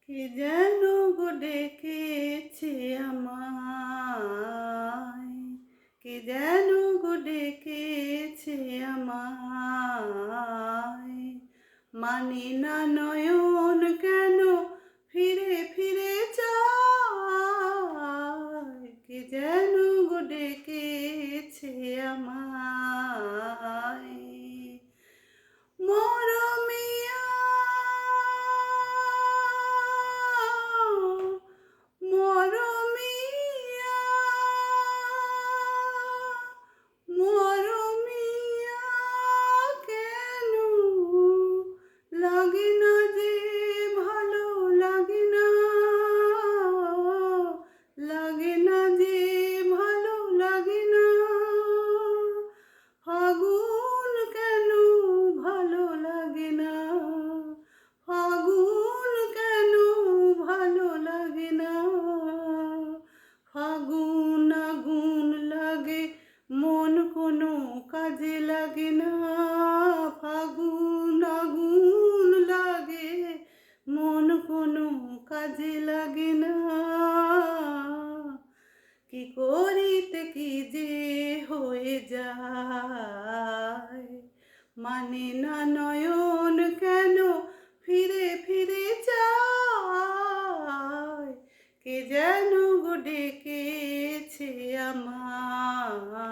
কে যেন গো ডেকেছে আমায়, কে যেন গো ডেকেছে আমায়। মানি না নয়ন কেন ফিরে ফিরে চায়, কে যেন গো ডেকেছে আমায়। মরমিয়া মরমিয়া মরমিয়া কেন লাগে না যে ভালো লাগে না, লাগে না যে ভালো লাগে না। ফাগুন কেন ভালো লাগে না, ফাগুন কেন ভালো লাগে না। ফাগুন আগুন লাগে মন কোনো কাজে লাগে না, ফাগুন আগুন লাগে মন কোনো কাজে লাগে না। কি করিতে কি যে হয়ে যায়, মানে না নয়ন কেন ফিরে ফিরে যায়, কে যেন গো ডেকেছে আমায়।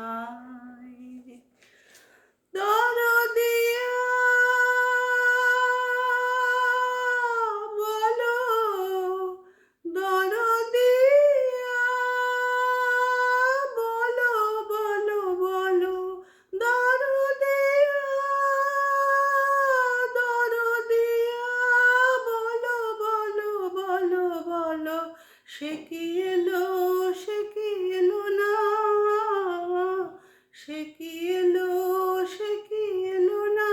দরদিয়া বলো, দরদিয়া বলো বলো বলো, দরদিয়া দরদিয়া বলো বলো বলো বলো। সে কি এলো, সে কি এলো না, সে কি এলো, সে কি এলো না।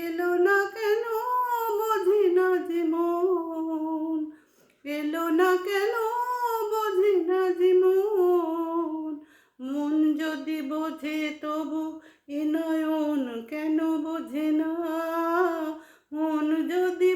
এলো না কেন বোঝে না যে মন, এলো না কেন বোঝে না যে মন। মন যদি বোঝে তবু এ নয়ন কেন বোঝে না, মন যদি